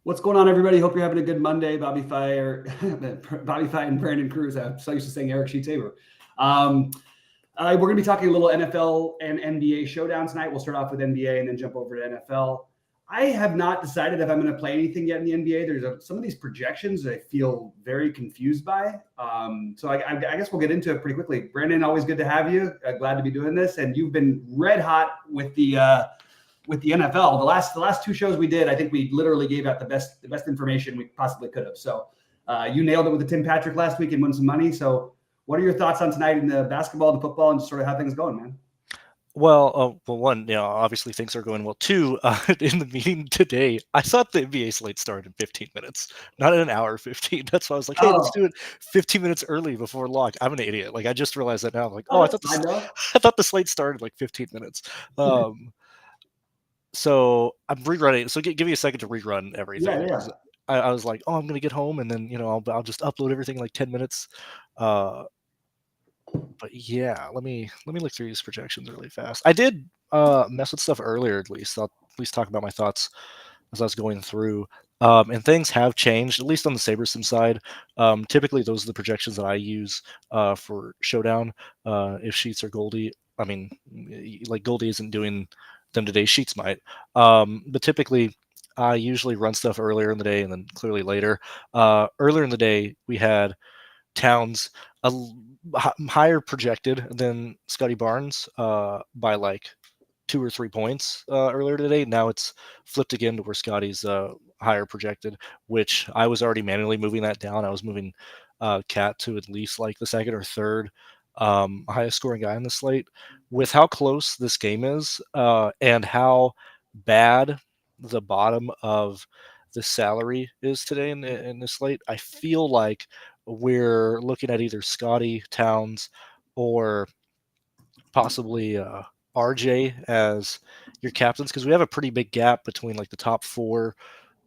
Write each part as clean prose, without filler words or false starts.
What's going on, everybody? Hope you're having a good Monday. Bobby Fire, Bobby Fight, and Brandon Cruz. I'm so used to saying Eric Sheet Tabor. We're going to be talking a little NFL and NBA showdown tonight. We'll start off with NBA and then jump over to NFL. I have not decided if I'm going to play anything yet in the NBA. There's some of these projections that I feel very confused by. So I guess we'll get into it pretty quickly. Brandon, always good to have you. Glad to be doing this. And you've been red hot with the NFL. The last two shows we did, I think we literally gave out the best information we possibly could have. So you nailed it with the Tim Patrick last week and won some money. So what are your thoughts on tonight in the basketball and football and just sort of how things going, man? Well, one, obviously things are going well. Two, in the meeting today, I thought the NBA slate started in 15 minutes, not in an hour 15. That's why I was like, hey, let's do it 15 minutes early before lock. I'm an idiot. Like, I just realized that now. I'm like, I thought the slate started like 15 minutes. So I'm rerunning. So give me a second to rerun everything. Yeah. I was like, I'm going to get home and then, I'll just upload everything in like 10 minutes. But yeah, let me look through these projections really fast. I did mess with stuff earlier. At least I'll at least talk about my thoughts as I was going through. And things have changed, at least on the SaberSim side. Typically, those are the projections that I use for Showdown. If Sheets or Goldie, I mean, like Goldie isn't doing them today, Sheets might. But typically, I usually run stuff earlier in the day and then clearly later. Earlier in the day, we had Towns higher projected than Scotty Barnes by like 2 or 3 points earlier today. Now it's flipped again to where Scotty's higher projected, which I was already manually moving that down. I was moving Cat to at least like the second or third highest scoring guy in the slate. With how close this game is and how bad the bottom of the salary is today in this slate, I feel like we're looking at either Scotty Towns or possibly RJ as your captains, because we have a pretty big gap between like the top 4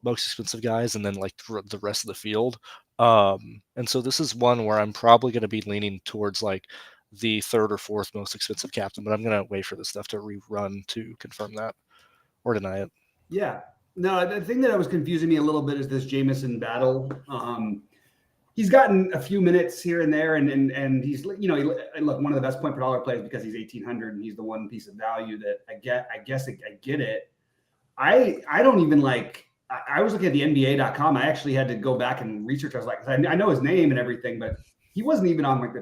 most expensive guys and then like the rest of the field. And so this is one where I'm probably going to be leaning towards like the 3rd or 4th most expensive captain, but I'm going to wait for this stuff to rerun to confirm that or deny it. Yeah. No, the thing that was confusing me a little bit is this Jamison battle. He's gotten a few minutes here and there, and he's look one of the best point per dollar plays because he's 1,800 and he's the one piece of value that I get. I guess I get it. I don't even like. I was looking at the NBA.com. I actually had to go back and research. I was like, I know his name and everything, but he wasn't even on like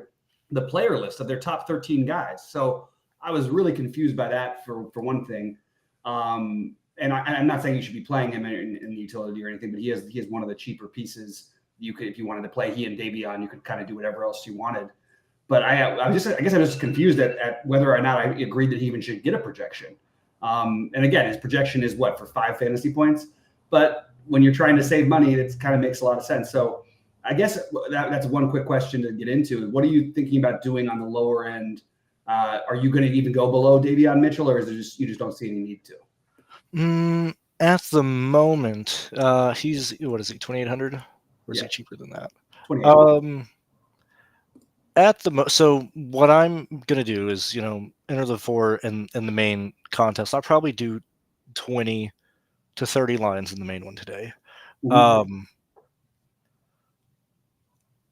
the player list of their top 13 guys. So I was really confused by that for one thing. And I'm not saying you should be playing him in the utility or anything, but he is one of the cheaper pieces. You could, if you wanted to play he and Davion, you could kind of do whatever else you wanted. But I guess I'm just confused at whether or not I agreed that he even should get a projection. And again, his projection is what, for 5 fantasy points? But when you're trying to save money, it kind of makes a lot of sense. So I guess that's one quick question to get into. What are you thinking about doing on the lower end? Are you going to even go below Davion Mitchell, or is it just you just don't see any need to? At the moment, he's, what is he, 2,800? Or is he cheaper than that? At the so what I'm gonna do is enter the 4 in the main contest. I'll probably do 20 to 30 lines in the main one today.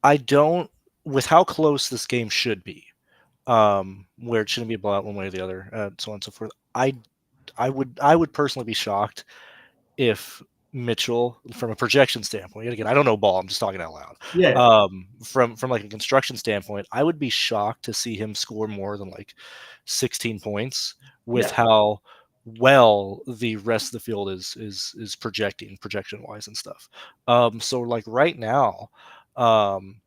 I don't, with how close this game should be, where it shouldn't be a blowout one way or the other, so on and so forth. I would personally be shocked if Mitchell, from a projection standpoint, again, I don't know ball, I'm just talking out loud. Yeah. From like a construction standpoint, I would be shocked to see him score more than like 16 points with how well the rest of the field is projecting projection wise and stuff. So like right now, and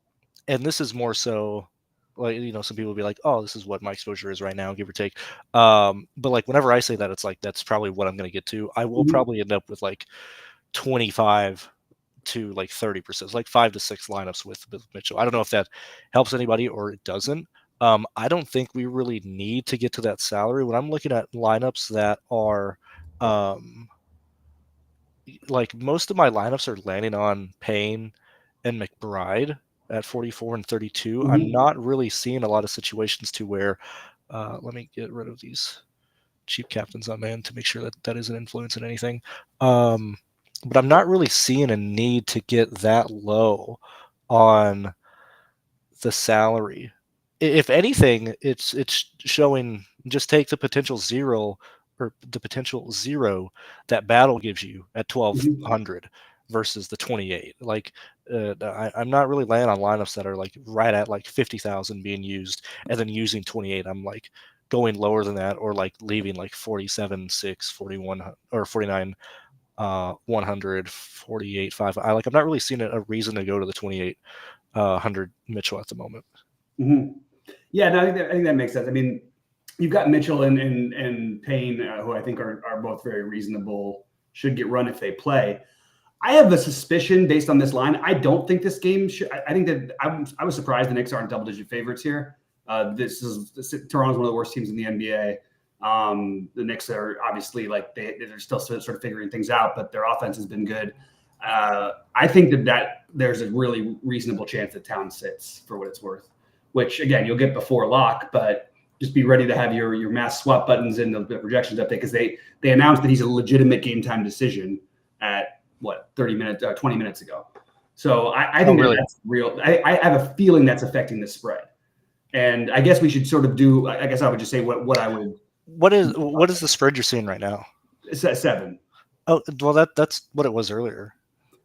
this is more so like, some people will be like, oh, this is what my exposure is right now, give or take. But like whenever I say that, it's like that's probably what I'm going to get to. I will probably end up with like 25 to like 30%, like 5 to 6 lineups with Mitchell. I don't know if that helps anybody or it doesn't. I don't think we really need to get to that salary. When I'm looking at lineups that are like, most of my lineups are landing on Payne and McBride at 44 and 32. I'm not really seeing a lot of situations to where let me get rid of these cheap captains on man to make sure that isn't influencing anything. but I'm not really seeing a need to get that low on the salary. If anything, it's showing, just take the potential zero that battle gives you at Mhm. 1200 versus the 28. Like I'm not really laying on lineups that are like right at like 50,000 being used and then using 28. I'm like going lower than that, or like leaving like 47 6 41 or 49 100 48 5. I'm not really seeing a reason to go to the 28 100 Mitchell at the moment. Mhm. Yeah, no, I think that makes sense. I mean, you've got Mitchell and Payne, who I think are both very reasonable, should get run if they play. I have a suspicion based on this line. I don't think this game should. I think that I was surprised the Knicks aren't double-digit favorites here. Toronto's one of the worst teams in the NBA. The Knicks are obviously like they're still sort of figuring things out, but their offense has been good. I think that there's a really reasonable chance that Towns sits for what it's worth, which again you'll get before lock, but just be ready to have your mass swap buttons and the projections update, because they announced that he's a legitimate game time decision at 20 minutes ago. So I think really? that's real. I have a feeling that's affecting the spread. And I guess we should sort of do, I guess I would just say what I would. What is the spread you're seeing right now? 7. Oh, well, that's what it was earlier.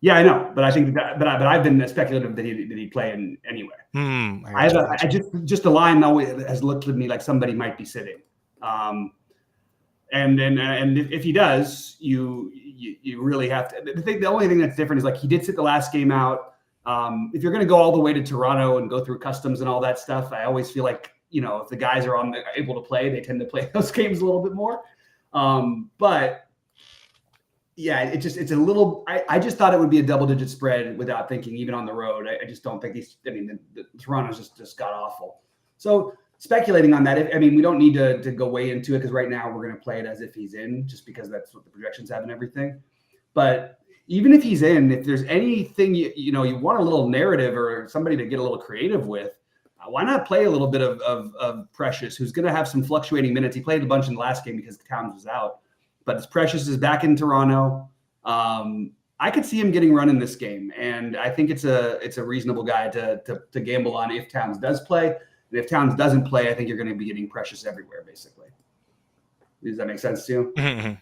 Yeah, I know, but I think but I've been speculative that he'd play in anyway. I just the line though has looked to me like somebody might be sitting. And if he does, you really have to. The only thing that's different is like he did sit the last game out. If you're going to go all the way to Toronto and go through customs and all that stuff, I always feel like, if the guys are able to play, they tend to play those games a little bit more. But yeah, it's a little. I just thought it would be a double-digit spread without thinking, even on the road. I just don't think these. I mean, the Toronto's just got awful. So speculating on that, we don't need to go way into it, because right now we're going to play it as if he's in, just because that's what the projections have and everything. But even if he's in, if there's anything you want a little narrative or somebody to get a little creative with, why not play a little bit of Precious, who's going to have some fluctuating minutes. He played a bunch in the last game because Towns was out, but Precious is back in Toronto. I could see him getting run in this game, and I think it's a reasonable guy to gamble on if Towns does play. And if Towns doesn't play, I think you're going to be getting Precious everywhere, basically. Does that make sense to you? Mm-hmm.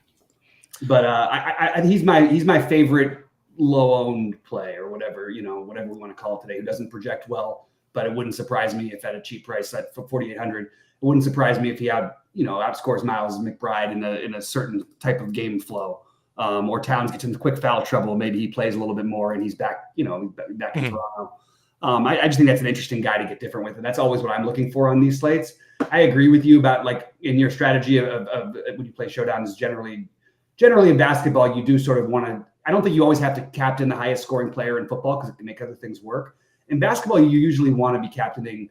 But he's my favorite low-owned play, or whatever we want to call it today, who doesn't project well. But it wouldn't surprise me if at a cheap price at 4,800. It wouldn't surprise me if he outscores Miles McBride in a certain type of game flow. Or Towns gets into quick foul trouble. Maybe he plays a little bit more and he's back in Toronto. I just think that's an interesting guy to get different with, and that's always what I'm looking for on these slates. I agree with you about, like, in your strategy of when you play Showdown is generally in basketball, you do sort of want to. I don't think you always have to captain the highest scoring player in football, because it can make other things work. In basketball, you usually want to be captaining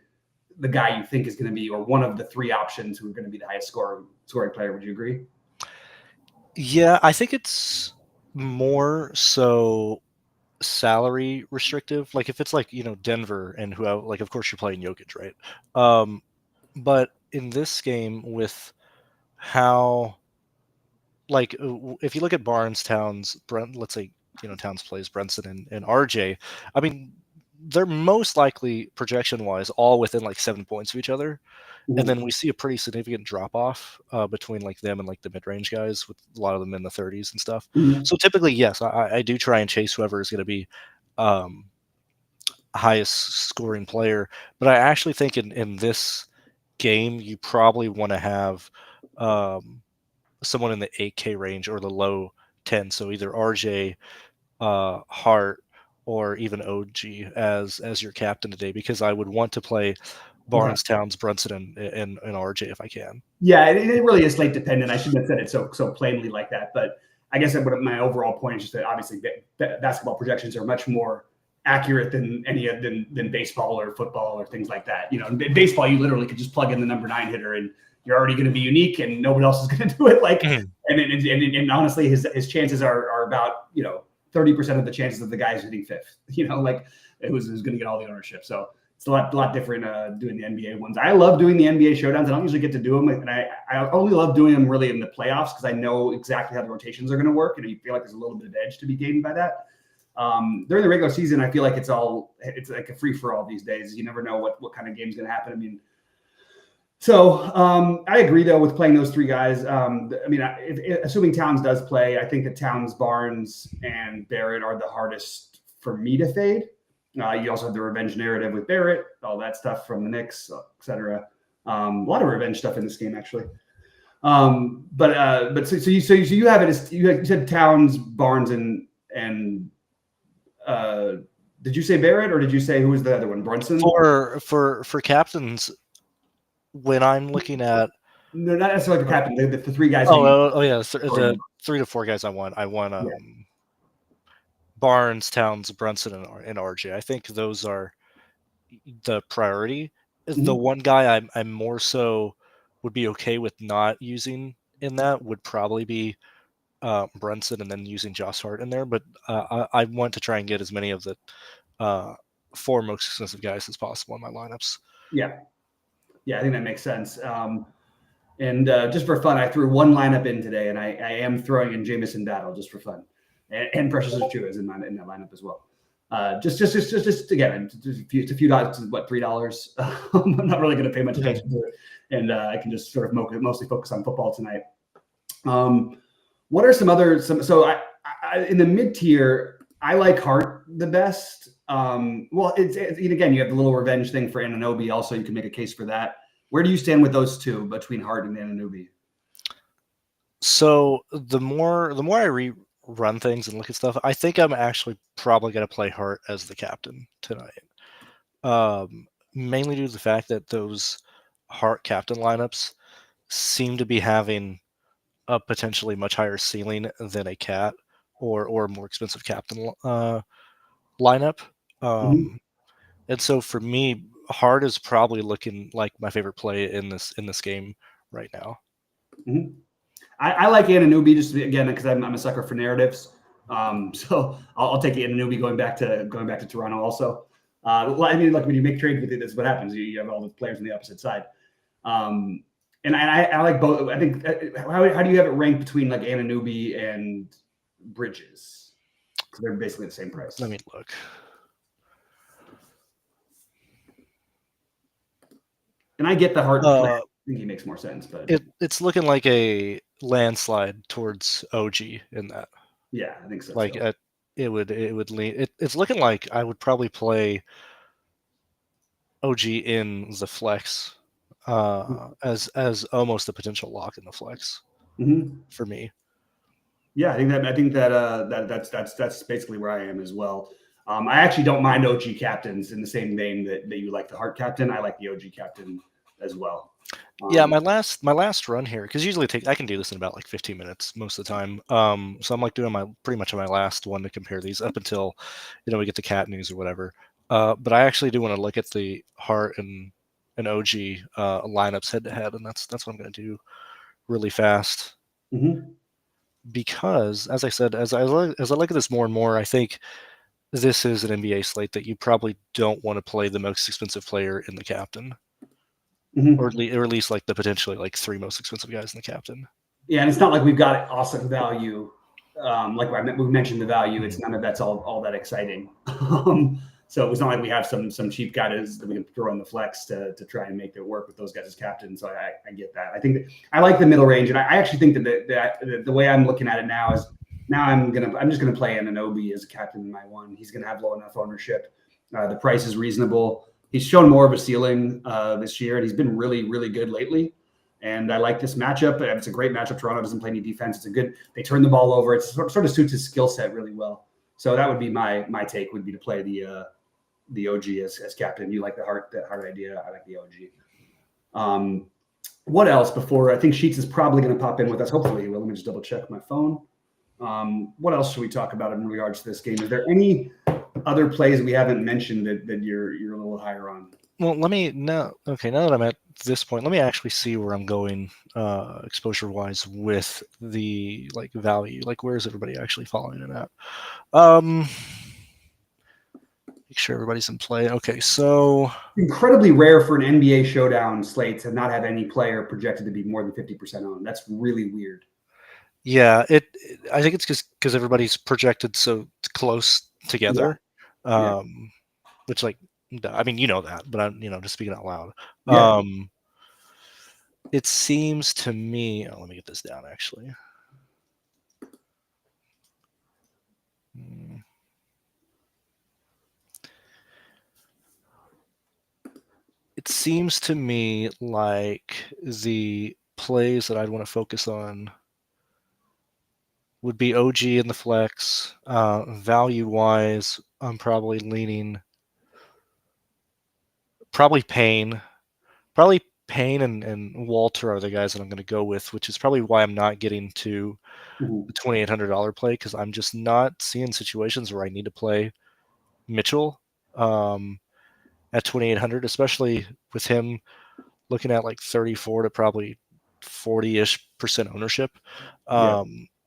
the guy you think is going to be, or one of the three options who are going to be the highest scoring player. Would you agree? Yeah, I think it's more so salary restrictive. Like if it's like, Denver and who, like, of course you're playing Jokic, right? But in this game, with how, like, if you look at Barnes, Towns, Brent, let's say, Towns plays Brunson and RJ, I mean, they're most likely projection wise all within like 7 points of each other. Mm-hmm. And then we see a pretty significant drop off between like them and like the mid range guys, with a lot of them in the 30s and stuff. Mm-hmm. So typically, yes, I do try and chase whoever is going to be highest scoring player. But I actually think in this game, you probably want to have someone in the 8K range or the low 10. So either RJ, Hart, or even OG as your captain today, because I would want to play Barnes, Towns, Brunson, and RJ if I can. Yeah, it really is slate dependent. I shouldn't have said it so plainly like that, but I guess my overall point is just that obviously basketball projections are much more accurate than baseball or football or things like that. In baseball, you literally could just plug in the number 9 hitter and you're already going to be unique, and nobody else is going to do it. Like, and honestly, his chances are about 30% of the chances of the guys hitting fifth. Like who's going to get all the ownership. So it's a lot different doing the NBA ones. I love doing the NBA showdowns. I don't usually get to do them, and I only love doing them really in the playoffs because I know exactly how the rotations are going to work, and you feel like there's a little bit of edge to be gained by that. During the regular season, I feel like it's like a free for all these days. You never know what kind of game's going to happen. I mean, so I agree though with playing those three guys. I mean, assuming Towns does play, I think that Towns, Barnes, and Barrett are the hardest for me to fade. You also have the revenge narrative with Barrett, all that stuff from the Knicks, etc. A lot of revenge stuff in this game, actually. But so you have it as you said Towns, Barnes, and did you say Barrett or did you say who was the other one? Brunson? For captains, when I'm looking at no, not necessarily the captain, the three guys. The 3 to 4 guys I won. Barnes, Towns, Brunson, and RJ. I think those are the priority. Mm-hmm. The one guy I'm more so would be okay with not using in that would probably be Brunson, and then using Josh Hart in there. But I want to try and get as many of the 4 most expensive guys as possible in my lineups. Yeah, I think that makes sense. And just for fun, I threw one lineup in today, and I am throwing in Jamison Battle just for fun, and Precious Achiuwa is in that lineup as well. Just again, it's a few dollars, what, $3? I'm not really going to pay much attention to it, and I can just sort of mostly focus on football tonight. What are so I in the mid tier, I like Hart the best. Well, it's again, you have the little revenge thing for Anunoby. Also, you can make a case for that. Where do you stand with those two between Hart and Anunoby? So the more I run things and look at stuff, I think I'm actually probably going to play Hart as the captain tonight. Mainly due to the fact that those Hart captain lineups seem to be having a potentially much higher ceiling than a cat or more expensive captain lineup. And so for me, Hart is probably looking like my favorite play in this game right now. Mm-hmm. I like Anunoby just again because I'm a sucker for narratives. So I'll take Anunoby going back to Toronto also. I mean, like when you make trades with it, that's what happens. You have all the players on the opposite side. And I like both. I think how do you have it ranked between like Anunoby and Bridges? Because they're basically the same price. Let me look. And I get the Hart play. I think he makes more sense, but it's looking like a landslide towards OG in that. Yeah, I think so. Like it would lean. It's looking like I would probably play OG in the flex as almost a potential lock in the flex for me. Yeah, I think that's basically where I am as well. I actually don't mind OG captains in the same vein that you like the Hart captain. I like the OG captain as well. Yeah, my last run here, because usually I can do this in about like 15 minutes most of the time. So I'm like doing pretty much my last one to compare these up until we get the cat news or whatever. But I actually do want to look at the Hart and OG lineups head to head, and that's what I'm going to do really fast. Because, as I said, as I look at this more and more, I think this is an NBA slate that you probably don't want to play the most expensive player in the captain, or at least like the potentially like 3 most expensive guys in the captain. Yeah, and it's not like we've got awesome value. Like we mentioned the value, it's none of that's all that exciting. So it's not like we have some cheap guys that we can throw in the flex to try and make it work with those guys as captains. So I get that. I think that I like the middle range, and I actually think that the way I'm looking at it now is I'm just gonna play Anunoby as a captain in my one. He's gonna have low enough ownership. The price is reasonable. He's shown more of a ceiling this year, and he's been really, really good lately. And I like this matchup. It's a great matchup. Toronto doesn't play any defense. They turn the ball over. It sort of suits his skill set really well. So that would be my take would be to play the OG as captain. You like the Hart idea. I like the OG. What else before I think Sheets is probably going to pop in with us. Hopefully he will. Let me just double check my phone. What else should we talk about in regards to this game? Is there any other plays we haven't mentioned that you're a little higher on? Well, now that I'm at this point, let me actually see where I'm going exposure wise with the like value. Like, where is everybody actually following it at? Make sure everybody's in play. Okay, so incredibly rare for an NBA Showdown slate to not have any player projected to be more than 50% owned. That's really weird. yeah, I think it's because everybody's projected so close together. Yeah. Which, like, I mean, you know that, but I'm, just speaking out loud. Yeah. It seems to me. Oh, let me get this down. Actually, it seems to me like the plays that I'd want to focus on would be OG in the flex. Value wise, I'm probably leaning Payne. Probably Payne and Walter are the guys that I'm going to go with, which is probably why I'm not getting to the $2,800 play, because I'm just not seeing situations where I need to play Mitchell at 2,800, especially with him looking at like 34 to probably 40-ish% ownership.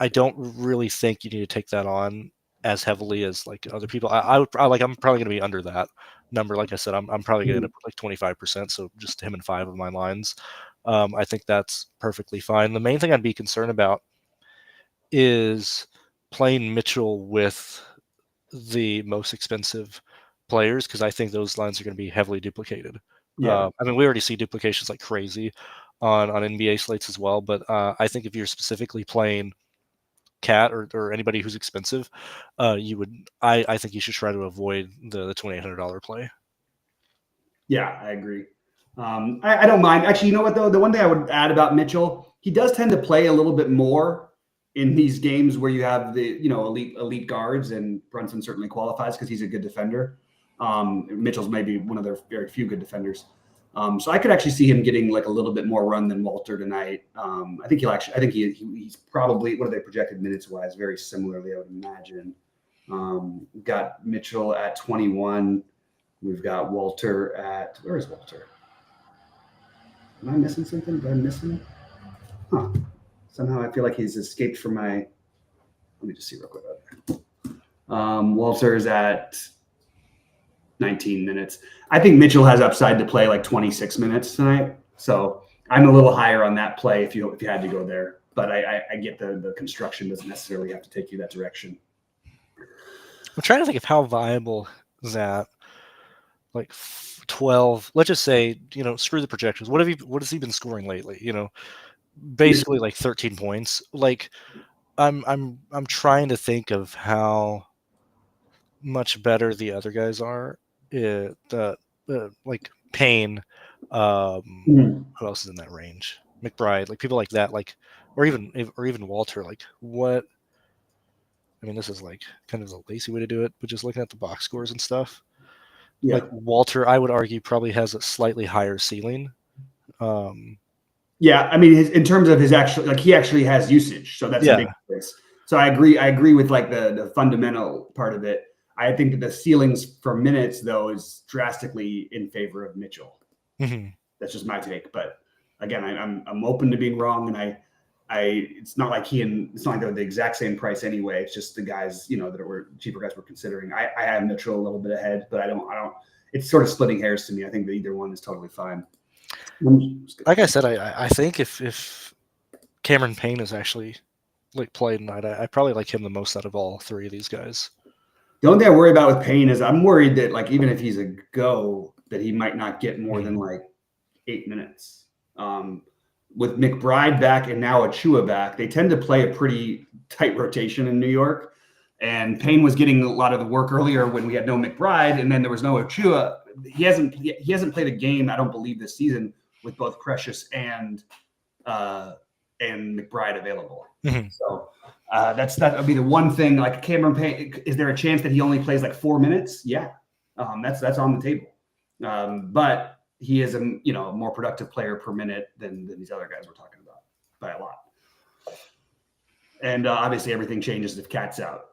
I don't really think you need to take that on as heavily as like other people. I'm probably going to be under that number. Like I said, I'm probably going to put like 25%. So just him and 5 of my lines. I think that's perfectly fine. The main thing I'd be concerned about is playing Mitchell with the most expensive players, because I think those lines are going to be heavily duplicated. I mean, we already see duplications like crazy on NBA slates as well, but I think if you're specifically playing Cat or anybody who's expensive, I think you should try to avoid the $2,800 play. Yeah, I agree. I don't mind. Actually, you know what, though? The one thing I would add about Mitchell, he does tend to play a little bit more in these games where you have the, elite guards, and Brunson certainly qualifies because he's a good defender. Mitchell's maybe one of their very few good defenders. So I could actually see him getting like a little bit more run than Walter tonight. I think he's probably, what are they projected minutes wise? Very similarly, I would imagine. Got Mitchell at 21. We've got Walter at, where is Walter? Am I missing something? Did I miss him? Huh. Somehow I feel like he's escaped from my, let me just see real quick. Walter is at 19 minutes. I think Mitchell has upside to play like 26 minutes tonight. So I'm a little higher on that play if you had to go there. But I get the construction doesn't necessarily have to take you that direction. I'm trying to think of how viable that, like 12, let's just say, screw the projections. What has he been scoring lately? Basically like 13 points. Like I'm trying to think of how much better the other guys are. Like Payne, who else is in that range? McBride, like people like that, like or even Walter. Like what? I mean, this is like kind of the lazy way to do it, but just looking at the box scores and stuff. Yeah. Like Walter, I would argue probably has a slightly higher ceiling. Yeah, I mean, in terms of his actual, like he actually has usage, so that's a big difference. So I agree with like the fundamental part of it. I think that the ceilings for minutes though is drastically in favor of Mitchell. Mm-hmm. That's just my take. But again, I'm open to being wrong, and it's not like it's not like they're the exact same price anyway. It's just the guys, that were cheaper guys we're considering. I have Mitchell a little bit ahead, but I don't. It's sort of splitting hairs to me. I think that either one is totally fine. Like I said, I think if Cameron Payne is actually like played tonight, I probably like him the most out of all 3 of these guys. The only thing I worry about with Payne is I'm worried that like even if he's a go, that he might not get more than like 8 minutes. With McBride back and now Achua back, they tend to play a pretty tight rotation in New York. And Payne was getting a lot of the work earlier when we had no McBride, and then there was no Achua. He hasn't played a game, I don't believe, this season with both Precious and McBride available. Mm-hmm. So that would be the one thing. Like Cameron Payne, is there a chance that he only plays like 4 minutes? Yeah, that's on the table. But he is a more productive player per minute than these other guys we're talking about by a lot. And obviously everything changes if Cat's out.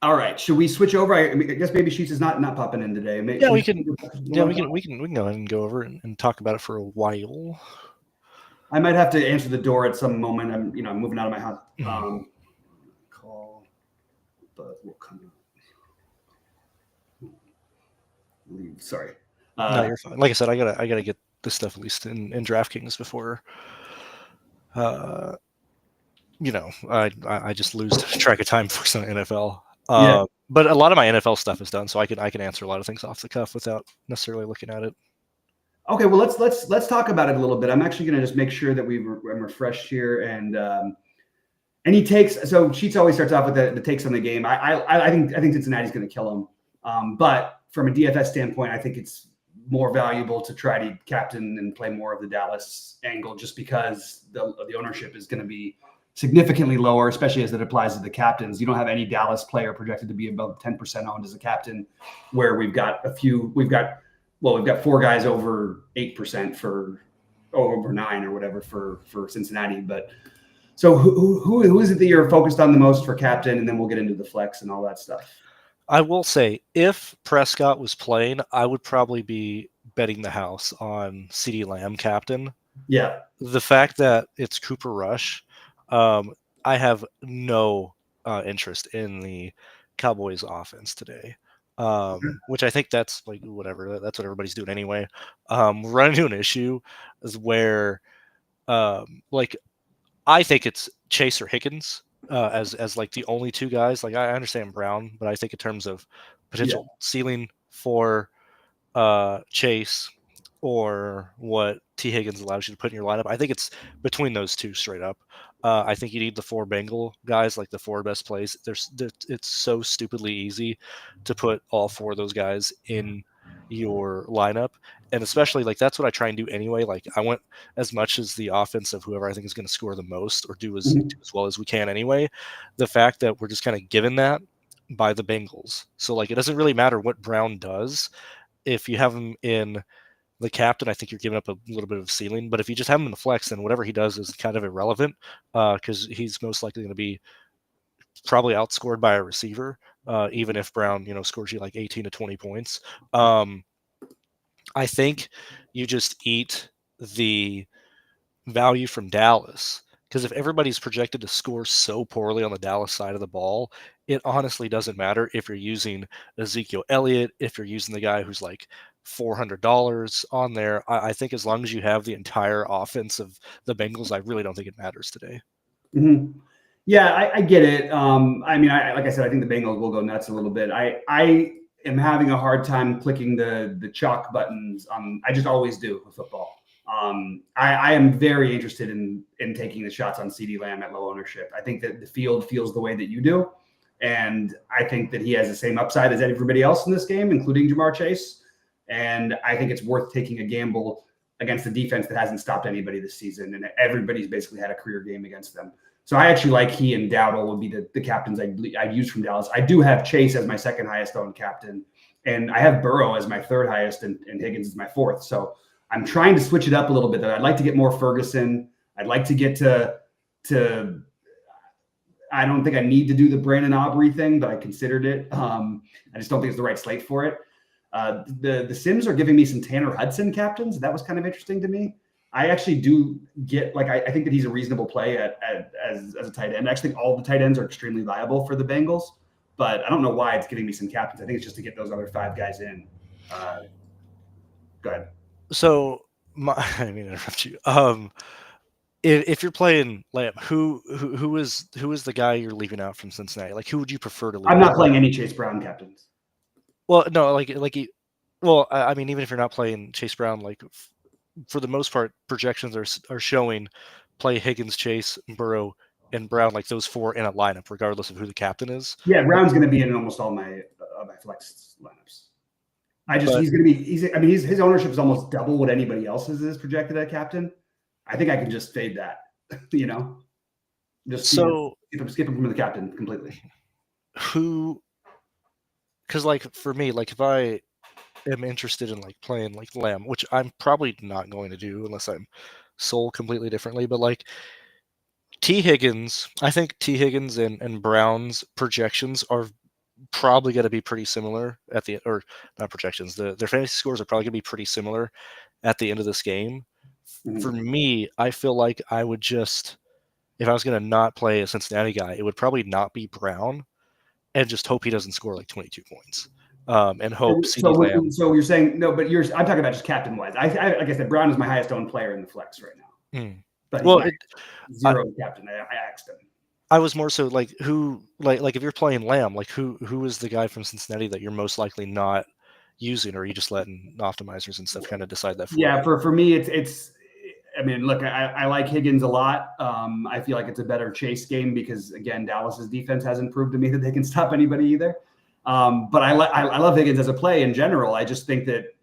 All right, should we switch over? I guess maybe Sheets is not popping in today. We can go ahead and go over and talk about it for a while. I might have to answer the door at some moment. I'm moving out of my house. Call, but we'll come in. Sorry. No, you're fine. Like I said, I gotta get this stuff at least in DraftKings before I just lose track of time focusing on NFL. Yeah. But a lot of my NFL stuff is done, so I can answer a lot of things off the cuff without necessarily looking at it. Okay, well let's talk about it a little bit. I'm actually going to just make sure that I'm refreshed here, and any takes. So Sheets always starts off with the takes on the game. I think Cincinnati's going to kill them, but from a DFS standpoint, I think it's more valuable to try to captain and play more of the Dallas angle, just because the ownership is going to be significantly lower, especially as it applies to the captains. You don't have any Dallas player projected to be above 10% owned as a captain, where we've got four guys over 8% over 9 or whatever for Cincinnati. But so who is it that you're focused on the most for captain? And then we'll get into the flex and all that stuff. I will say, if Prescott was playing, I would probably be betting the house on CeeDee Lamb captain. Yeah. The fact that it's Cooper Rush, I have no interest in the Cowboys offense today. Which I think that's like whatever. That's what everybody's doing anyway. We're running into an issue is where, like, I think it's Chase or Higgins as like the only two guys. Like, I understand Brown, but I think in terms of potential ceiling for Chase or what T. Higgins allows you to put in your lineup, I think it's between those two straight up. I think you need the 4 Bengal guys, like the 4 best plays. It's so stupidly easy to put all 4 of those guys in your lineup, and especially like that's what I try and do anyway. Like, I want as much as the offense of whoever I think is going to score the most or do as well as we can anyway. The fact that we're just kind of given that by the Bengals, so like it doesn't really matter what Brown does. If you have him in the captain, I think you're giving up a little bit of ceiling. But if you just have him in the flex, then whatever he does is kind of irrelevant because he's most likely going to be probably outscored by a receiver, even if Brown, scores you like 18 to 20 points. I think you just eat the value from Dallas, because if everybody's projected to score so poorly on the Dallas side of the ball, it honestly doesn't matter if you're using Ezekiel Elliott, if you're using the guy who's like $400 on there. I think as long as you have the entire offense of the Bengals, I really don't think it matters today. Mm-hmm. Yeah, I get it. I mean, like I said, I think the Bengals will go nuts a little bit. I am having a hard time clicking the chalk buttons. I just always do with football. I am very interested in taking the shots on CeeDee Lamb at low ownership. I think that the field feels the way that you do, and I think that he has the same upside as everybody else in this game, including Jamar Chase. And I think it's worth taking a gamble against a defense that hasn't stopped anybody this season, and everybody's basically had a career game against them. So I actually like he and Dowdle would be the captains I'd use from Dallas. I do have Chase as my second highest owned captain, and I have Burrow as my third highest, and Higgins is my fourth. So I'm trying to switch it up a little bit. I'd like to get more Ferguson. I'd like to get to. I don't think I need to do the Brandon Aubrey thing, but I considered it. I just don't think it's the right slate for it. The Sims are giving me some Tanner Hudson captains. That was kind of interesting to me. I actually do get I think that he's a reasonable play as a tight end. I actually think all the tight ends are extremely viable for the Bengals, but I don't know why it's giving me some captains. I think it's just to get those other 5 guys in. Go ahead. So I mean, interrupt you. If you're playing Lamb, who is the guy you're leaving out from Cincinnati? Like, who would you prefer to leave? I'm not playing any Chase Brown captains. Well, no, I mean, even if you're not playing Chase Brown, like for the most part, projections are showing play Higgins, Chase, Burrow, and Brown, like those 4 in a lineup, regardless of who the captain is. Yeah, Brown's going to be in almost all my flex lineups. His ownership is almost double what anybody else's is projected at captain. I think I can just fade that, just skip him from the captain completely. Because like for me, like if I am interested in like playing like Lamb, which I'm probably not going to do unless I'm sold completely differently, but like T. Higgins, I think T. Higgins and Brown's projections are probably going to be pretty similar or not projections. Their fantasy scores are probably going to be pretty similar at the end of this game. Mm-hmm. For me, I feel like I would just, if I was going to not play a Cincinnati guy, it would probably not be Brown, and just hope he doesn't score like 22 points. and hope CD So, Lamb. so you're saying no, but I'm talking about just captain wise. Like I said, Brown is my highest owned player in the flex right now, but he's Well, my zero captain. I asked him. I was more so like who like if you're playing Lamb, like who is the guy from Cincinnati that you're most likely not using, or are you just letting optimizers and stuff kind of decide that for you? Yeah, for me, it's. I mean, look, I like Higgins a lot. I feel like it's a better chase game because again, Dallas's defense hasn't proved to me that they can stop anybody either. But I love Higgins as a play in general. I just think that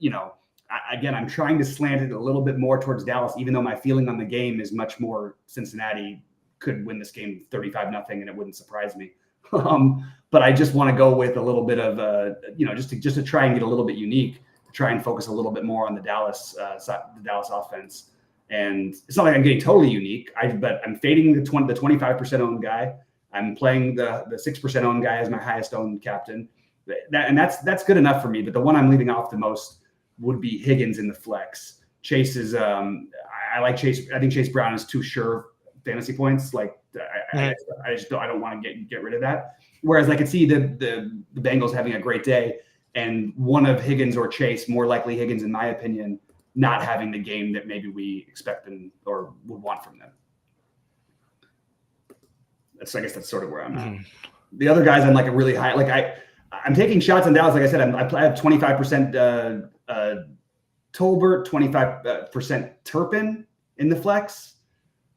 again, I'm trying to slant it a little bit more towards Dallas, even though my feeling on the game is much more Cincinnati could win this game 35-0, and it wouldn't surprise me. But I just want to go with a little bit of just to try and get a little bit unique, to try and focus a little bit more on the Dallas offense. And it's not like I'm getting totally unique. But I'm fading the 25% owned guy. I'm playing the 6% owned guy as my highest owned captain. That's good enough for me. But the one I'm leaving off the most would be Higgins in the flex. Chase is I like Chase. I think Chase Brown is too sure fantasy points. Like I don't want to get rid of that. Whereas I could see the Bengals having a great day, and one of Higgins or Chase, more likely Higgins in my opinion, not having the game that maybe we expect them or would want from them. I guess that's sort of where I'm at. The other guys, I'm like a really high. Like I'm taking shots on Dallas. Like I said, I have 25% Tolbert, 25% Turpin in the flex,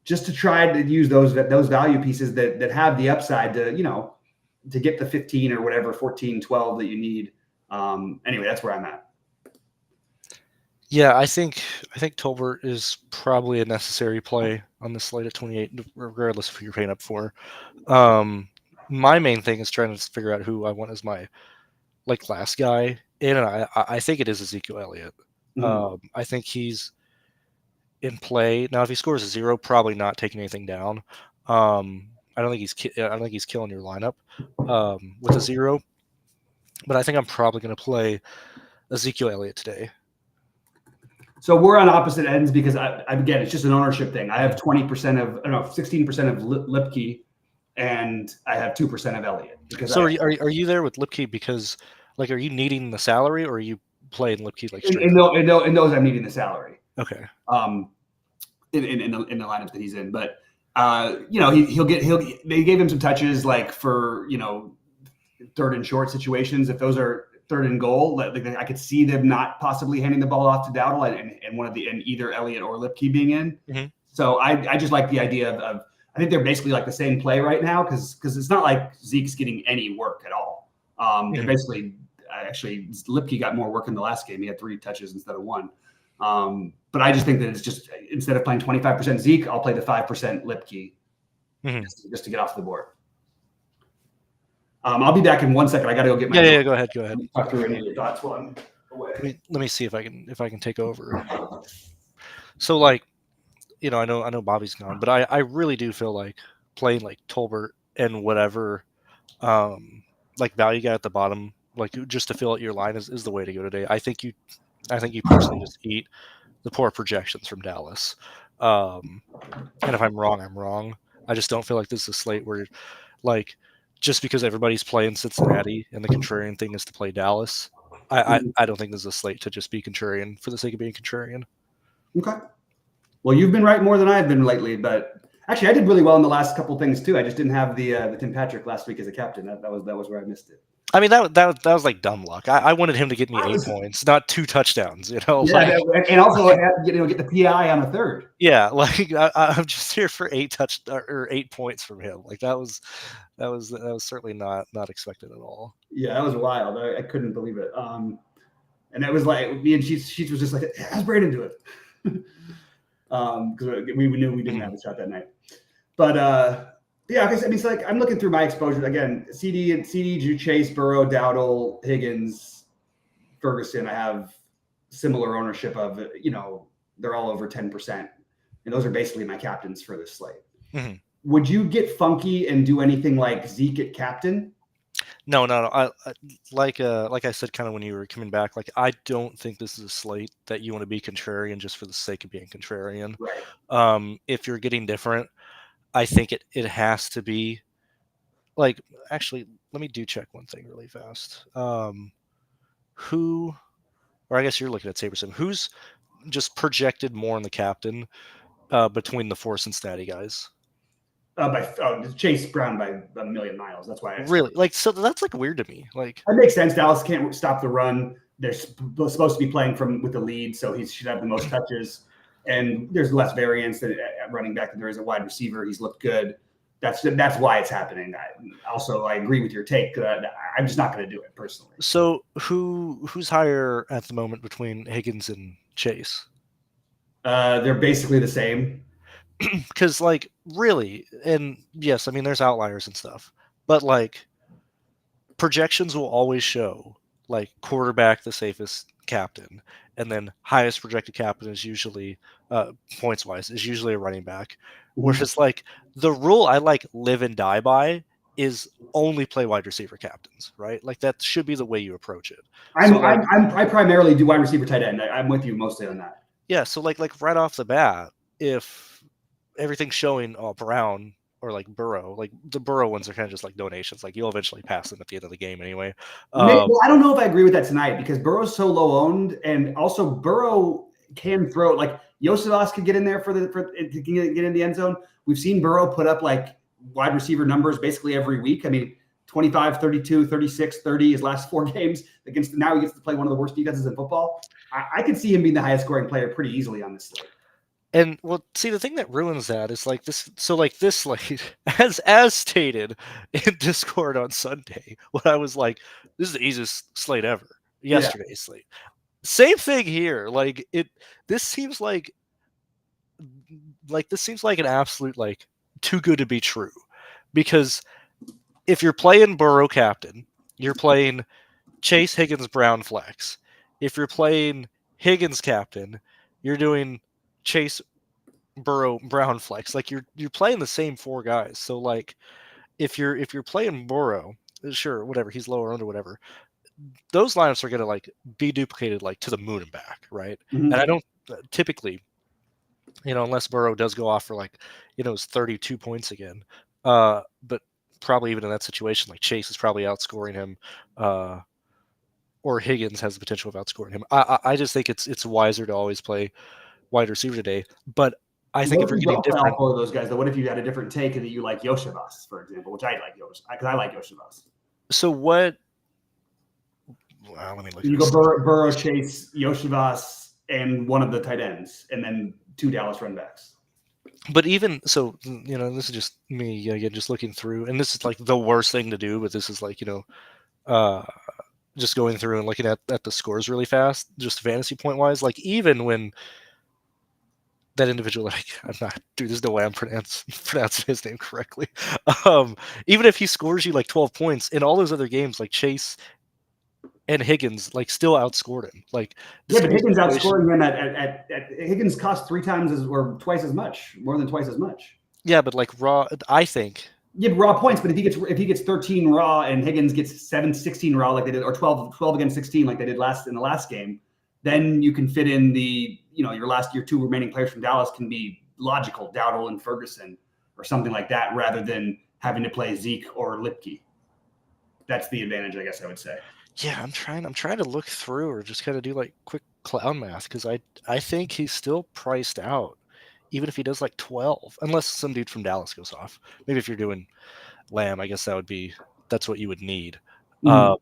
just to try to use those value pieces that have the upside to get the 15 or whatever 14, 12 that you need. Anyway, that's where I'm at. Yeah, I think Tolbert is probably a necessary play on the slate at 28, regardless of who you're paying up for. My main thing is trying to figure out who I want as my last guy in, and I think it is Ezekiel Elliott. I think he's in play now. If he scores a 0, probably not taking anything down. I don't think he's killing your lineup with a 0, but I think I'm probably going to play Ezekiel Elliott today. So we're on opposite ends because again, it's just an ownership thing. I have 16% of Lipke, and I have 2% of Elliott. So are you there with Lipke because are you needing the salary, or are you playing Lipke straight in those I'm needing the salary. Okay. In the lineups that he's in, but they gave him some touches for third and short situations. If those are third and goal, I could see them not possibly handing the ball off to Dowdle and either Elliott or Lipke being in. Mm-hmm. So I just like the idea of I think they're basically like the same play right now because it's not like Zeke's getting any work at all. They're basically actually Lipke got more work in the last game. He had 3 touches instead of 1. But I just think that it's just instead of playing 25% Zeke, I'll play the 5% Lipke just to get off the board. I'll be back in 1 second. I got to go get my. Yeah. Go ahead. Talk through any of your thoughts while I'm away. Let me see if I can take over. So I know Bobby's gone, but I really do feel like playing Tolbert and whatever value guy at the bottom, just to fill out your line is the way to go today. I think you personally just eat the poor projections from Dallas. And if I'm wrong, I'm wrong. I just don't feel like this is a slate where just because everybody's playing Cincinnati and the contrarian thing is to play Dallas, I don't think this is a slate to just be contrarian for the sake of being contrarian. Okay. Well, you've been right more than I've been lately, but actually I did really well in the last couple things too. I just didn't have the Tim Patrick last week as a captain. That was where I missed it. I mean, that was like dumb luck. I wanted him to get me 8 points, not 2 touchdowns. Yeah, and also get the PI on a third. Yeah, I'm just here for 8 points from him. That was certainly not expected at all. Yeah, that was wild. I couldn't believe it. And that was me and Sheets was just like, how's Brandon do it? Because we knew we didn't have a shot that night. But yeah, I mean, it's I'm looking through my exposure again. CD, Chase, Burrow, Dowdle, Higgins, Ferguson. I have similar ownership of. They're all over 10%, and those are basically my captains for this slate. Mm-hmm. Would you get funky and do anything like Zeke at captain? No. I like I said, kind of when you were coming back. I don't think this is a slate that you want to be contrarian just for the sake of being contrarian. Right. If you're getting different, I think it has to be actually, let me check one thing really fast. who, or I guess you're looking at Sabersim, who's just projected more in the captain between the 4 Cincinnati guys? Chase Brown by a million miles. That's why Really? Like, so that's like weird to me. Like, that makes sense. Dallas can't stop the run. They're supposed to be playing with the lead, so he should have the most touches. And there's less variance at running back than there is a wide receiver. He's looked good. That's why it's happening. Also, I agree with your take. I'm just not going to do it personally. So who's higher at the moment between Higgins and Chase? They're basically the same. Because like really, and yes, I mean there's outliers and stuff, but like projections will always show like quarterback the safest captain, and then highest projected captain is usually points wise is usually a running back. Whereas like the rule I like live and die by is only play wide receiver captains, right? Like that should be the way you approach it. I primarily do wide receiver tight end. I'm with you mostly on that. Yeah, so like right off the bat, if everything's showing Brown or like Burrow, like the Burrow ones are kind of just like donations. Like you'll eventually pass them at the end of the game anyway. Well, I don't know if I agree with that tonight because Burrow's so low owned, and also Burrow can throw. Like Yosevas could get in there to get in the end zone. We've seen Burrow put up like wide receiver numbers basically every week. I mean, 25, 32, 36, 30 his last 4 games against. Now he gets to play one of the worst defenses in football. I could see him being the highest scoring player pretty easily on this slate. And well, see, the thing that ruins that is like this. So like this slate, as stated in Discord on Sunday, when I was like, "This is the easiest slate ever." Yesterday's slate, same thing here. Like it, this seems like this seems like an absolute like too good to be true, because if you're playing Burrow captain, you're playing Chase Higgins Brown flex. If you're playing Higgins captain, you're doing Chase Burrow Brown flex. Like you're playing the same 4 guys. So like if you're playing Burrow, sure, whatever, he's lower owned or whatever, those lineups are gonna like be duplicated like to the moon and back, right? Mm-hmm. And I don't typically, unless Burrow does go off for like, it's 32 points again. But probably even in that situation, like Chase is probably outscoring him, or Higgins has the potential of outscoring him. I just think it's wiser to always play wide receiver today. But I think if you're getting different, all of those guys, though, what if you had a different take and that you like Yosevas, for example, which I like because I like Yosevas. So what? Well, let me look. You go Burrow, Chase, Yosevas, and one of the tight ends, and then 2 Dallas run backs. But even so, this is just me again, just looking through, and this is like the worst thing to do. But this is like just going through and looking at the scores really fast, just fantasy point wise. Like even when that individual, like I'm not, dude, there's no way I'm pronouncing his name correctly. Even if he scores you like 12 points in all those other games, like Chase and Higgins like still outscored him. Like but Higgins outscoring him at Higgins cost 3 times or twice as much, more than twice as much. Yeah, but like raw, I think. Yeah, raw points, but if he gets 13 raw and Higgins gets 16 raw like they did, or 12 against 16 like they did in the last game, then you can fit in the your 2 remaining players from Dallas can be logical, Dowdle and Ferguson or something like that, rather than having to play Zeke or Lipke. That's the advantage, I guess I would say. Yeah, I'm trying to look through or just kind of do like quick clown math because I think he's still priced out, even if he does like 12, unless some dude from Dallas goes off. Maybe if you're doing Lamb, I guess that's what you would need. But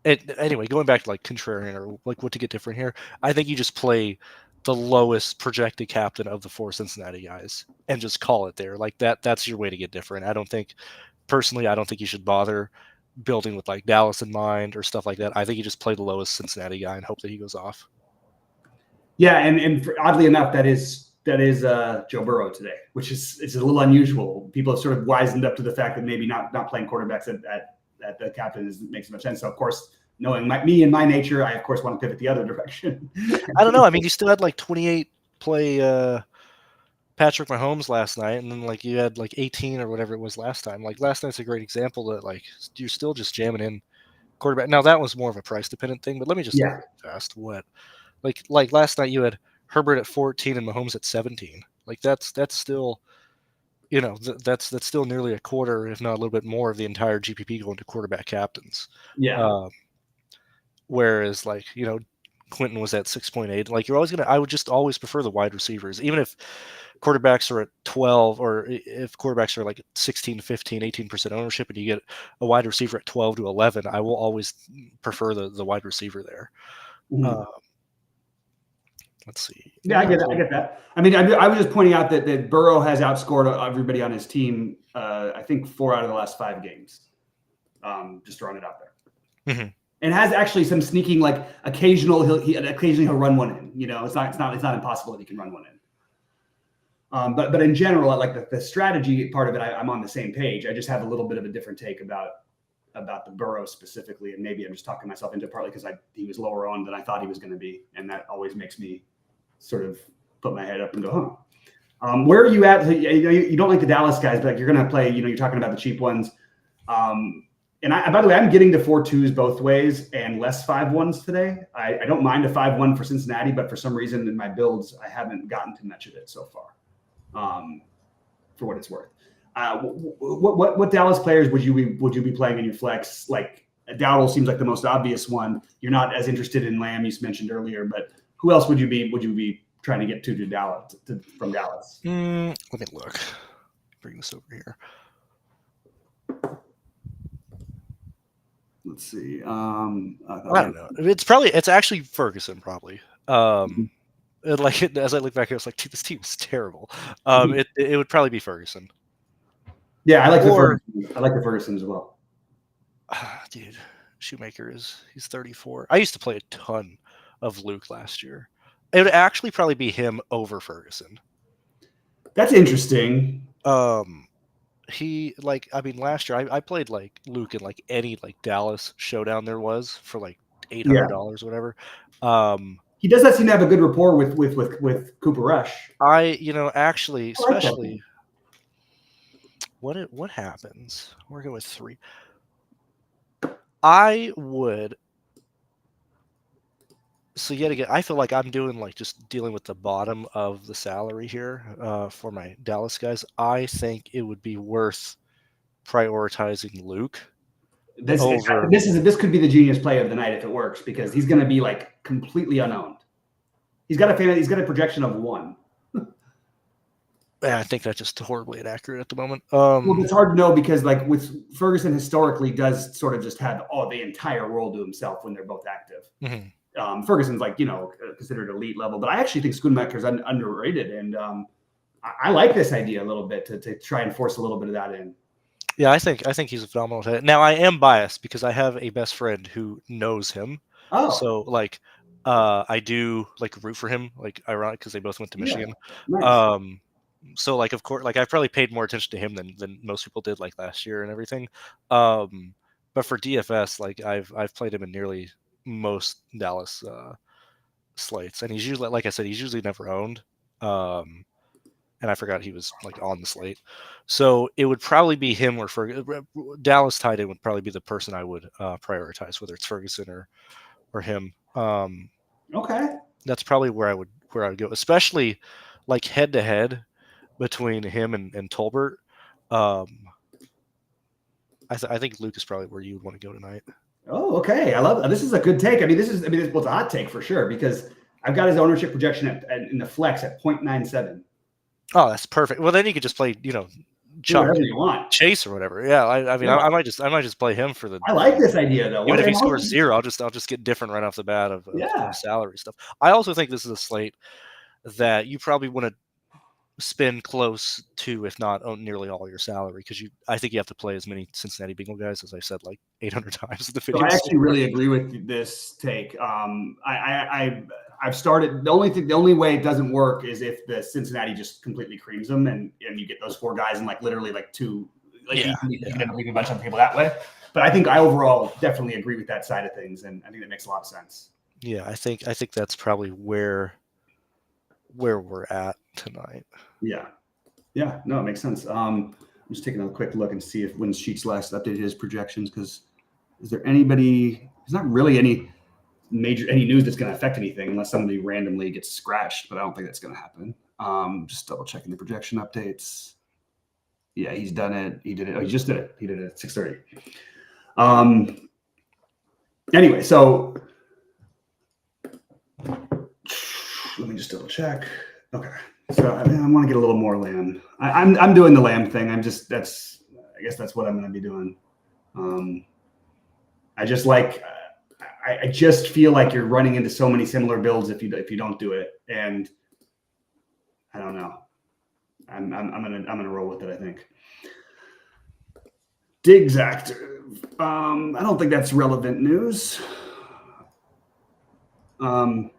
anyway, going back to like contrarian or like what to get different here, I think you just play the lowest projected captain of the 4 Cincinnati guys and just call it there. Like that's your way to get different. I don't think you should bother building with like Dallas in mind or stuff like that. I think you just play the lowest Cincinnati guy and hope that he goes off. Yeah, and oddly enough, that is Joe Burrow today, which is a little unusual. People have sort of wisened up to the fact that maybe not playing quarterbacks at the captain makes much sense. So of course, knowing me and my nature, I of course want to pivot the other direction. I don't know. I mean, you still had like 28 play Patrick Mahomes last night, and then like you had like 18 or whatever it was last time. Like last night's a great example that like you're still just jamming in quarterback. Now that was more of a price dependent thing, but let me just look fast. What like last night you had Herbert at 14 and Mahomes at 17. Like that's still that's still nearly a quarter, if not a little bit more, of the entire GPP going to quarterback captains. Yeah. Whereas, Quentin was at 6.8. Like, I would just always prefer the wide receivers, even if quarterbacks are at 12, or if quarterbacks are like 16, 15, 18% ownership, and you get a wide receiver at 12 to 11, I will always prefer the wide receiver there. Mhm. Let's see. Yeah, I get that. I mean, I was just pointing out that Burrow has outscored everybody on his team. I think 4 out of the last 5 games. Just throwing it out there. Mm-hmm. And has actually some sneaking, like occasionally he'll run one in. It's not impossible that he can run one in. But in general, I like the strategy part of it. I'm on the same page. I just have a little bit of a different take about the Burrow specifically, and maybe I'm just talking myself into it partly because he was lower on than I thought he was going to be, and that always makes me sort of put my head up and go, huh. Where are you at? You don't like the Dallas guys, but you're going to play. You're talking about the cheap ones. And by the way, I'm getting to 4-2s both ways and less 5-1s today. I don't mind a 5-1 for Cincinnati, but for some reason in my builds, I haven't gotten to much of it so far. For what it's worth, what Dallas players would you be playing in your flex? Like Dowdle seems like the most obvious one. You're not as interested in Lamb, you mentioned earlier, but who else would you be trying to get to Dallas from Dallas? Let me look. Bring this over here. Let's see. I don't know. It's actually Ferguson, probably. As I look back, I was like, dude, this team is terrible. It would probably be Ferguson. Yeah, I like the Ferguson as well. Dude, Shoemaker he's 34. I used to play a ton of Luke last year. It would actually probably be him over Ferguson. That's interesting. Last year I played like Luke in like any like Dallas Showdown there was for like $800 whatever. He does not seem to have a good rapport with Cooper Rush. Actually, especially what happens? We're going with 3. I would. So yet again, I feel like I'm doing just dealing with the bottom of the salary here for my Dallas guys. I think it would be worth prioritizing Luke. This could be the genius play of the night if it works, because he's going to be like completely unowned. He's got a projection of 1. I think that's just horribly inaccurate at the moment. Well, it's hard to know because with Ferguson historically does sort of just have the entire world to himself when they're both active. Mm-hmm. Ferguson's considered elite level, but I actually think Schoonmaker's underrated, and I like this idea a little bit to try and force a little bit of that in. Yeah, I think he's a phenomenal. Now I am biased because I have a best friend who knows him. Oh, so I do root for him. Ironic because they both went to Michigan. Yeah, nice. So of course, I've probably paid more attention to him than most people did last year and everything. But for DFS, I've played him in nearly most Dallas slates, and he's usually, like I said, he's usually never owned. And I forgot he was on the slate. So it would probably be him or Dallas tight end would probably be the person I would prioritize, whether it's Ferguson or him. Okay. That's probably where I would go, especially head to head between him and Tolbert. I think Luke is probably where you would want to go tonight. Oh, okay. I love that. This is a good take. It's a hot take for sure, because I've got his ownership projection in the flex at 0.97. Oh, that's perfect. Well, then you could just play, whatever you want, Chase or whatever. Yeah, I might just play him for the. I like this idea though. Even if he scores 0, I'll just get different right off the bat of salary stuff. I also think this is a slate that you probably want to spend close to, if not nearly all your salary, because I think you have to play as many Cincinnati Bengal guys as I said 800 times in the video. So I actually really agree with this take. I've started. The only way it doesn't work is if the Cincinnati just completely creams them, and you get those 4 guys in literally 2. You end up leaving a bunch of people that way. But I think I overall definitely agree with that side of things, and I think that makes a lot of sense. Yeah, I think that's probably where we're at tonight. Yeah. No, it makes sense. I'm just taking a quick look and see if when Sheets last updated his projections, because is there anybody? There's not really any news that's going to affect anything unless somebody randomly gets scratched, but I don't think that's going to happen. Just double checking the projection updates. Yeah, he's done it. He did it. Oh, he just did it. He did it at 6:30. Anyway, so let me just double check. Okay. So I want to get a little more lamb. I'm doing the lamb thing. I guess that's what I'm going to be doing. I just feel like you're running into so many similar builds if you don't do it, and I don't know. I'm gonna roll with it. I think. Diggs active. I don't think that's relevant news. So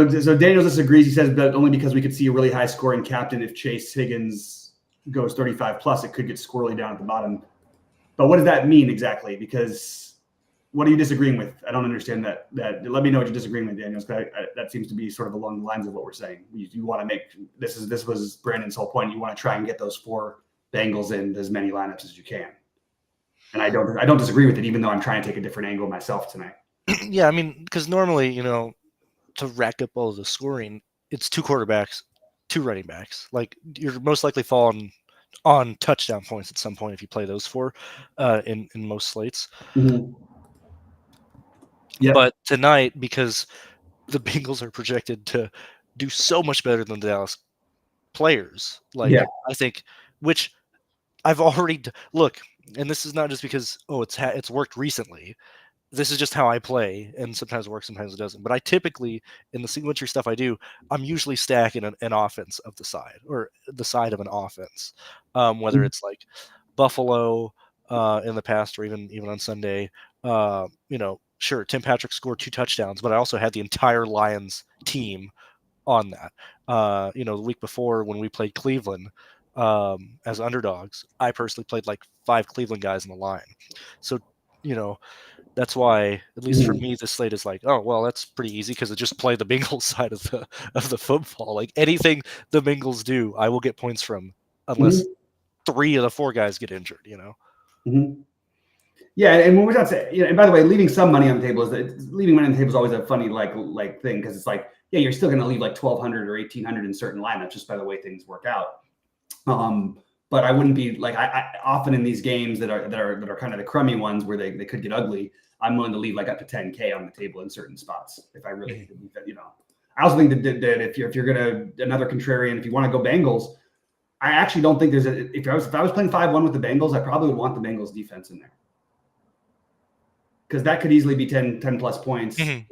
Daniel disagrees. He says that only because we could see a really high scoring captain if Chase Higgins goes 35 plus, it could get squirrely down at the bottom. But what does that mean exactly? Because what are you disagreeing with? I don't understand that. Let me know what you're disagreeing with, Daniel. That seems to be sort of along the lines of what we're saying. You want to make this was Brandon's whole point. You want to try and get those 4 Bengals in as many lineups as you can. And I don't disagree with it, even though I'm trying to take a different angle myself tonight. Yeah, I mean, because normally, to rack up all of the scoring, it's 2 quarterbacks, 2 running backs. Like, you're most likely falling on touchdown points at some point if you play those 4 in most slates. Mm-hmm. Yep. But tonight, because the Bengals are projected to do so much better than the Dallas players, I think, which I've already look, and this is not just because it's worked recently. This is just how I play, and sometimes it works, sometimes it doesn't. But I typically, in the single entry stuff I do, I'm usually stacking an offense of the side, or the side of an offense, whether it's like Buffalo in the past, or even on Sunday. Sure, Tim Patrick scored 2 touchdowns, but I also had the entire Lions team on that. The week before when we played Cleveland as underdogs, I personally played like 5 Cleveland guys in the line. So, that's why, at least for me, this slate is like, oh well, that's pretty easy because it just play the Bengals side of the football. Like, anything the Bengals do, I will get points from, unless 3 of the 4 guys get injured. Mm-hmm. Yeah, and when we're not saying, and by the way, leaving some money on the table leaving money on the table is always a funny like thing, because it's like, yeah, you're still going to leave like 1,200 or 1,800 in certain lineups just by the way things work out. But I wouldn't be like, I often in these games that are kind of the crummy ones where they could get ugly, I'm willing to leave like up to 10K on the table in certain spots if I really, I also think that if you're gonna, another contrarian, if you want to go Bengals, I actually don't think if I was playing 5-1 with the Bengals, I probably would want the Bengals defense in there, because that could easily be 10 plus points in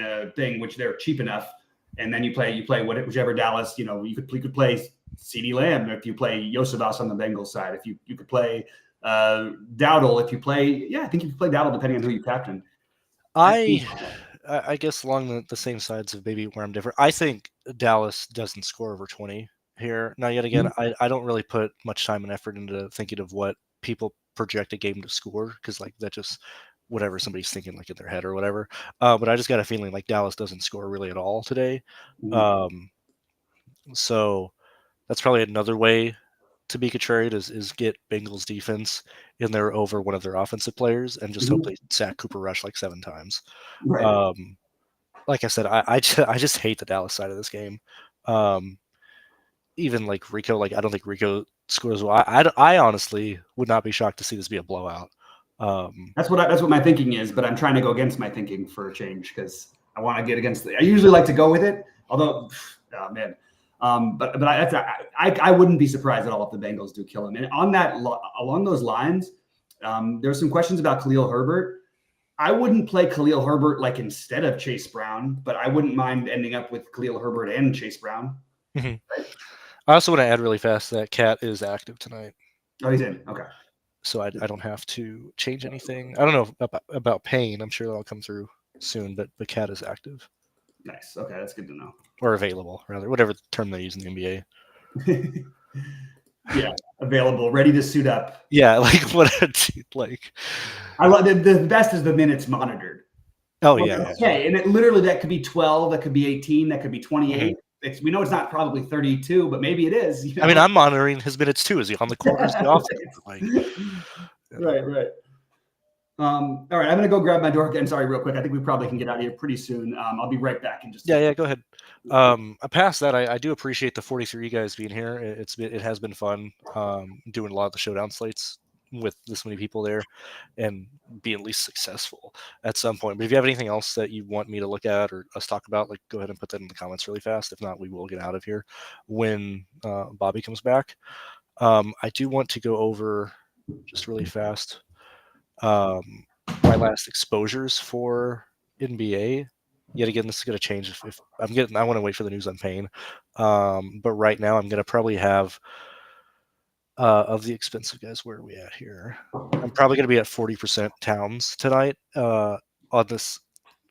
a thing, which they're cheap enough. And then you play whichever Dallas, you could play CeeDee Lamb if you play Yosevas on the Bengals side. If you could play Dowdle, if you play, I think you could play Dowdle depending on who you captain. I guess along the same sides of maybe where I'm different. I think Dallas doesn't score over 20 here. Now, yet again, I don't really put much time and effort into thinking of what people project a game to score, because like that just whatever somebody's thinking like in their head or whatever. But I just got a feeling like Dallas doesn't score really at all today. So that's probably another way to be contrarian is get Bengals defense in there over one of their offensive players and just hope they sack Cooper Rush like 7 times. Right. Like I said, I just hate the Dallas side of this game. Even like Rico, like I don't think Rico scores well. I honestly would not be shocked to see this be a blowout. That's what my thinking is, but I'm trying to go against my thinking for a change, because I want to get against I usually like to go with it, although, oh man. But I wouldn't be surprised at all if the Bengals do kill him. And on that, along those lines, there's some questions about Khalil Herbert. I wouldn't play Khalil Herbert like instead of Chase Brown, but I wouldn't mind ending up with Khalil Herbert and Chase Brown. Right? I also want to add really fast that Cat is active tonight. Oh, he's in. Okay. So I don't have to change anything. I don't know about Payne. I'm sure that'll come through soon, but Cat is active. Nice. Okay, that's good to know. Or available, rather, whatever term they use in the NBA. Yeah, available, ready to suit up. Yeah, like what? Like, I love the best is the minutes monitored. Oh yeah. Okay, and that could be 12, that could be 18, that could be 28. We know it's not probably 32, but maybe it is. I mean, I'm monitoring his minutes too. Is he on the court? Is he off? Like, Right. All right, I'm gonna go grab my door again. Sorry, real quick. I think we probably can get out of here pretty soon. I'll be right back in just. Yeah, go ahead. Past that, I do appreciate the 43 guys being here. It has been fun doing a lot of the showdown slates with this many people there, and being at least successful at some point. But if you have anything else that you want me to look at or us talk about, like go ahead and put that in the comments really fast. If not, we will get out of here when Bobby comes back. I do want to go over just really fast my last exposures for NBA. Yet again, this is going to change if I want to wait for the news on Payne. But right now, I'm going to probably have of the expensive guys. Where are we at here? I'm probably going to be at 40% Towns tonight on this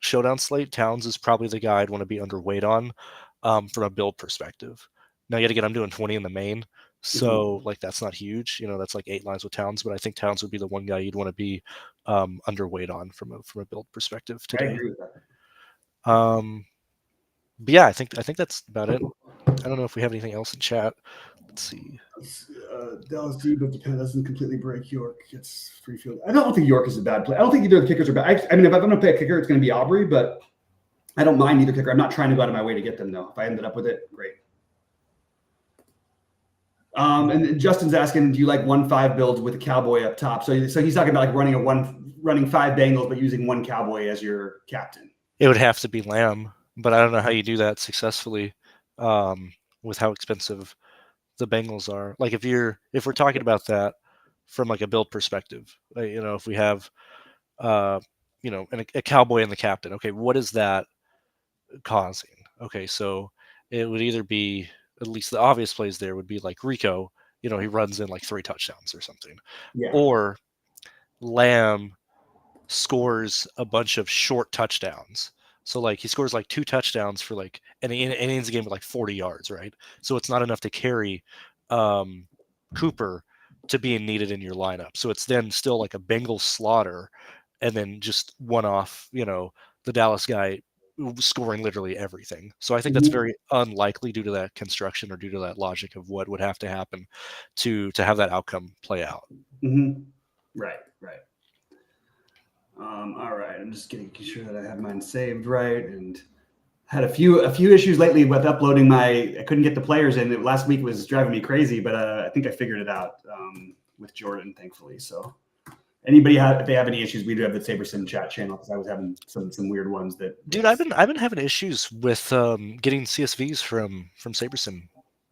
showdown slate. Towns is probably the guy I'd want to be underweight on from a build perspective. Now, yet again, I'm doing 20 in the main. So like that's not huge, that's like 8 lines with Towns, but I think Towns would be the one guy you'd want to be underweight on from a build perspective today. I agree with that. But yeah, I think that's about it. I don't know if we have anything else in chat. Let's see. Dallas D, but Japan doesn't completely break York. It's free field. I don't think York is a bad play. I don't think either of the kickers are bad. I mean, if I'm going to play a kicker, it's going to be Aubrey, but I don't mind either kicker. I'm not trying to go out of my way to get them though. If I ended up with it, great. And Justin's asking, do you like 1-5 builds with a cowboy up top? So he's talking about like running 5 Bengals, but using 1 cowboy as your captain. It would have to be Lamb, but I don't know how you do that successfully with how expensive the Bengals are. Like if we're talking about that from like a build perspective, if we have a cowboy and the captain, okay, what is that causing? Okay, so it would either be, at least the obvious plays there would be like Rico, he runs in like 3 touchdowns or something. Yeah. Or Lamb scores a bunch of short touchdowns. So like he scores like 2 touchdowns for like, and he ends the game with like 40 yards, right? So it's not enough to carry Cooper to being needed in your lineup. So it's then still like a Bengals slaughter, and then just one off, the Dallas guy scoring literally everything. So I think that's very unlikely due to that construction or due to that logic of what would have to happen to have that outcome play out. Mm-hmm. Right. All right. I'm just getting sure that I have mine saved right, and had a few issues lately with uploading I couldn't get the players in. Last week was driving me crazy, but I think I figured it out with Jordan, thankfully. So anybody if they have any issues, we do have the SaberSim chat channel, because I was having some weird ones that. Dude, I've been having issues with getting CSVs from SaberSim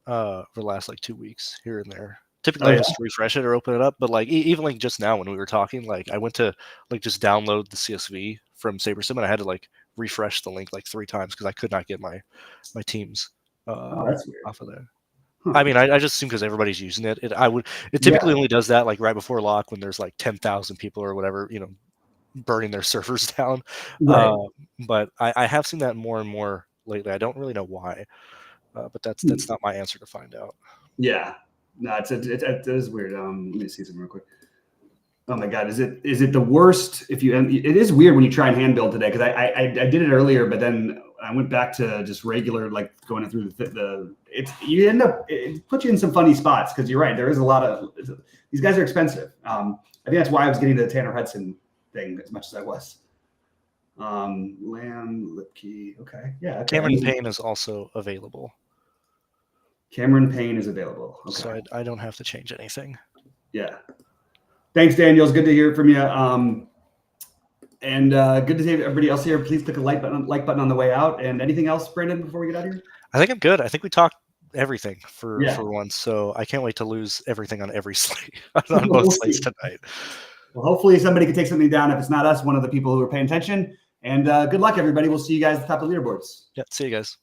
for the last like 2 weeks here and there. Typically, I just refresh it or open it up, but like even like just now when we were talking, like I went to like just download the CSV from SaberSim, and I had to like refresh the link like 3 times because I could not get my teams that's weird. off of there. Huh. I mean, I just assume because everybody's using it. It typically only does that like right before lock when there's like 10,000 people or whatever, burning their servers down. Right. But I have seen that more and more lately. I don't really know why, but that's not my answer to find out. Yeah. No, it is weird. Let me see something real quick. Oh my God, is it the worst if you? It is weird when you try and hand build today, because I did it earlier, but then I went back to just regular, like going through it puts you in some funny spots, because you're right, there is a lot of these guys are expensive. I think that's why I was getting the Tanner Hudson thing as much as I was. Lamb, Lipke, okay, yeah. Okay. Cameron Payne is also available. Cameron Payne is available. Okay. So I don't have to change anything. Yeah. Thanks, Daniel. It's good to hear from you. And good to see everybody else here. Please click a like button on the way out. And anything else, Brandon, before we get out of here? I think I'm good. I think we talked everything for once. So I can't wait to lose everything on every slate on both slates tonight. Well, hopefully somebody can take something down. If it's not us, one of the people who are paying attention. And good luck, everybody. We'll see you guys at the top of the leaderboards. Yeah, see you guys.